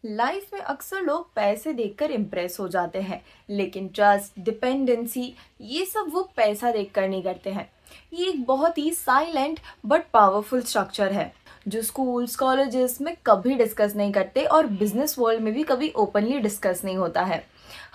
Life में अक्सर लोग पैसे देखकर इम्प्रेस हो जाते हैं, लेकिन ट्रस्ट, डिपेंडेंसी ये सब वो पैसा देखकर नहीं करते हैं। ये एक बहुत ही साइलेंट बट पावरफुल स्ट्रक्चर है जो स्कूल्स कॉलेजेस में कभी डिस्कस नहीं करते और बिजनेस वर्ल्ड में भी कभी ओपनली डिस्कस नहीं होता है।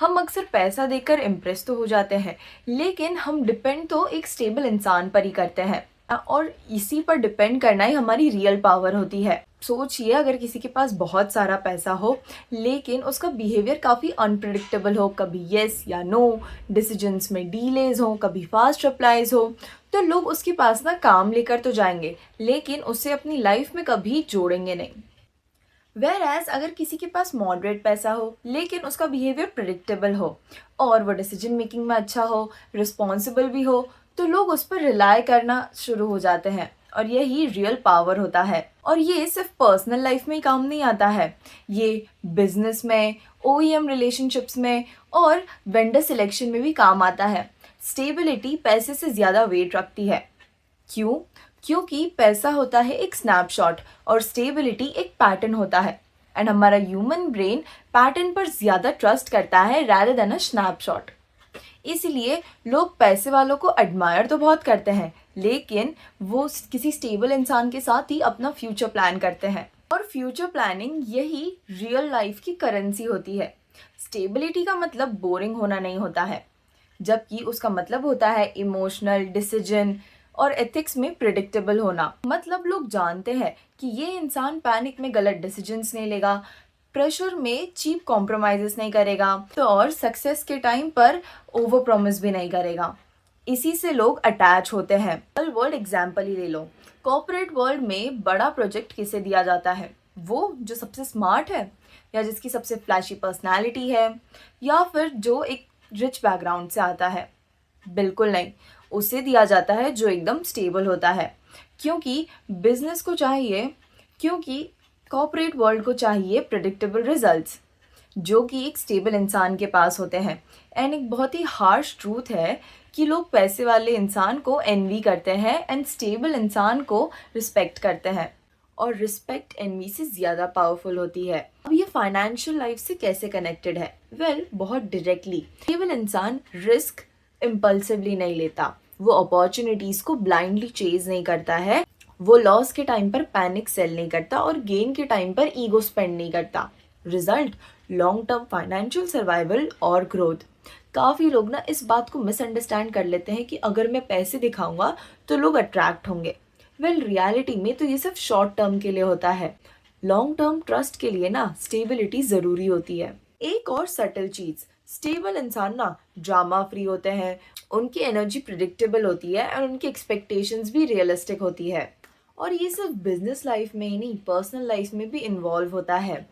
हम अक्सर पैसा देखकर इम्प्रेस तो हो जाते हैं, लेकिन हम डिपेंड तो एक स्टेबल इंसान पर ही करते हैं और इसी पर डिपेंड करना ही हमारी रियल पावर होती है। सोचिए, अगर किसी के पास बहुत सारा पैसा हो लेकिन उसका बिहेवियर काफ़ी अनप्रिडिक्टेबल हो, कभी येस या नो, डिसीजंस में डीलेज हो, कभी फास्ट रिप्लाईज हो, तो लोग उसके पास ना काम लेकर तो जाएंगे लेकिन उससे अपनी लाइफ में कभी जोड़ेंगे नहीं। वेयर अगर किसी के पास मॉडरेट पैसा हो लेकिन उसका बिहेवियर प्रिडिक्टेबल हो और वो डिसीजन मेकिंग में अच्छा हो, रिस्पॉन्सिबल भी हो, तो लोग उस पर रिलाई करना शुरू हो जाते हैं और यही रियल पावर होता है। और ये सिर्फ पर्सनल लाइफ में ही काम नहीं आता है, ये बिजनेस में, ओईएम रिलेशनशिप्स में और वेंडर सिलेक्शन में भी काम आता है। स्टेबिलिटी पैसे से ज़्यादा वेट रखती है। क्यों? क्योंकि पैसा होता है एक स्नैपशॉट और स्टेबिलिटी एक पैटर्न होता है, एंड हमारा ह्यूमन ब्रेन पैटर्न पर ज़्यादा ट्रस्ट करता है रैदर देन अ स्नैपशॉट। इसलिए लोग पैसे वालों को एडमायर तो बहुत करते हैं, लेकिन वो किसी स्टेबल इंसान के साथ ही अपना फ्यूचर प्लान करते हैं। और फ्यूचर प्लानिंग यही रियल लाइफ की करेंसी होती है। स्टेबिलिटी का मतलब बोरिंग होना नहीं होता है, जबकि उसका मतलब होता है इमोशनल, डिसीजन और एथिक्स में प्रिडिक्टेबल होना। मतलब लोग जानते हैं कि ये इंसान पैनिक में गलत डिसीजंस नहीं लेगा, प्रेशर में चीप कॉम्प्रोमाइजेस नहीं करेगा, तो और सक्सेस के टाइम पर ओवर प्रॉमिस भी नहीं करेगा। इसी से लोग अटैच होते हैं। वर्ल्ड एग्जाम्पल ही ले लो। कॉर्पोरेट वर्ल्ड में बड़ा प्रोजेक्ट किसे दिया जाता है? वो जो सबसे स्मार्ट है, या जिसकी सबसे फ्लैशी पर्सनालिटी है, या फिर जो एक रिच बैकग्राउंड से आता है? बिल्कुल नहीं, उसे दिया जाता है जो एकदम स्टेबल होता है। क्योंकि बिजनेस को चाहिए, क्योंकि कॉर्पोरेट वर्ल्ड को चाहिए प्रिडिक्टेबल रिजल्ट्स, जो कि एक स्टेबल इंसान के पास होते हैं। एंड एक बहुत ही हार्श ट्रूथ है कि लोग पैसे वाले इंसान को एनवी करते हैं एंड स्टेबल इंसान को रिस्पेक्ट करते हैं, और रिस्पेक्ट एनवी से ज़्यादा पावरफुल होती है। अब ये फाइनेंशियल लाइफ से कैसे कनेक्टेड है? बहुत डायरेक्टली। स्टेबल इंसान रिस्क इम्पल्सिवली नहीं लेता, वो अपॉर्चुनिटीज़ को ब्लाइंडली चेज नहीं करता है, वो लॉस के टाइम पर पैनिक सेल नहीं करता और गेन के टाइम पर ईगो स्पेंड नहीं करता। Result, long term financial survival और ग्रोथ। काफ़ी लोग ना इस बात को मिसअंडरस्टैंड कर लेते हैं कि अगर मैं पैसे दिखाऊंगा तो लोग अट्रैक्ट होंगे। रियलिटी में तो ये सिर्फ शॉर्ट टर्म के लिए होता है। लॉन्ग टर्म ट्रस्ट के लिए ना स्टेबिलिटी ज़रूरी होती है। एक और सटल चीज़, स्टेबल इंसान ना ड्रामा फ्री होते हैं, उनकी एनर्जी प्रिडिक्टेबल होती है और उनकी एक्सपेक्टेशंस भी रियलिस्टिक होती है। और ये सिर्फ बिजनेस लाइफ में ही नहीं, पर्सनल लाइफ में भी इन्वॉल्व होता है।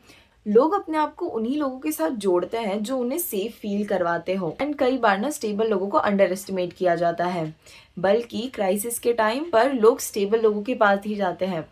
लोग अपने आप को उन्हीं लोगों के साथ जोड़ते हैं जो उन्हें सेफ फील करवाते हो। एंड कई बार ना स्टेबल लोगों को अंडर एस्टिमेट किया जाता है, बल्कि क्राइसिस के टाइम पर लोग स्टेबल लोगों के पास ही जाते हैं।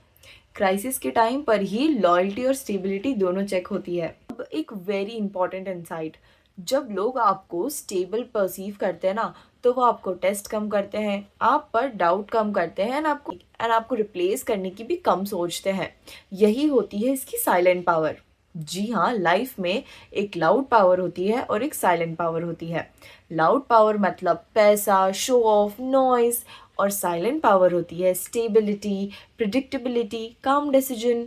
क्राइसिस के टाइम पर ही लॉयल्टी और स्टेबिलिटी दोनों चेक होती है। अब एक वेरी इंपॉर्टेंट इंसाइट, जब लोग आपको स्टेबल परसीव करते हैं ना, तो वो आपको टेस्ट कम करते हैं, आप पर डाउट कम करते हैं, एंड आपको रिप्लेस करने की भी कम सोचते हैं। यही होती है इसकी साइलेंट पावर। जी हाँ, लाइफ में एक लाउड पावर होती है और एक साइलेंट पावर होती है। लाउड पावर मतलब पैसा, शो ऑफ, नॉइज, और साइलेंट पावर होती है स्टेबिलिटी, प्रिडिक्टेबिलिटी, काम डिसीजन।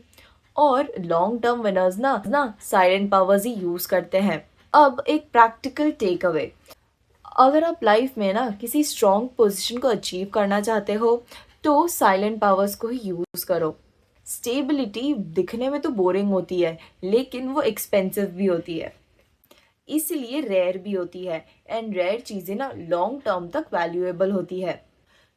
और लॉन्ग टर्म विनर्स ना साइलेंट पावर्स ही यूज करते हैं। अब एक प्रैक्टिकल टेक अवे, अगर आप लाइफ में ना किसी स्ट्रॉन्ग पोजीशन को अचीव करना चाहते हो तो साइलेंट पावर्स को ही यूज करो। स्टेबिलिटी दिखने में तो बोरिंग होती है, लेकिन वो एक्सपेंसिव भी होती है, इसलिए रेयर भी होती है, एंड रेयर चीज़ें ना लॉन्ग टर्म तक वैल्यूएबल होती है।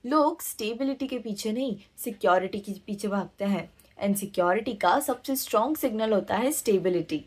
लोग स्टेबिलिटी के पीछे नहीं, सिक्योरिटी के पीछे भागते हैं, एंड सिक्योरिटी का सबसे स्ट्रॉन्ग सिग्नल होता है स्टेबिलिटी।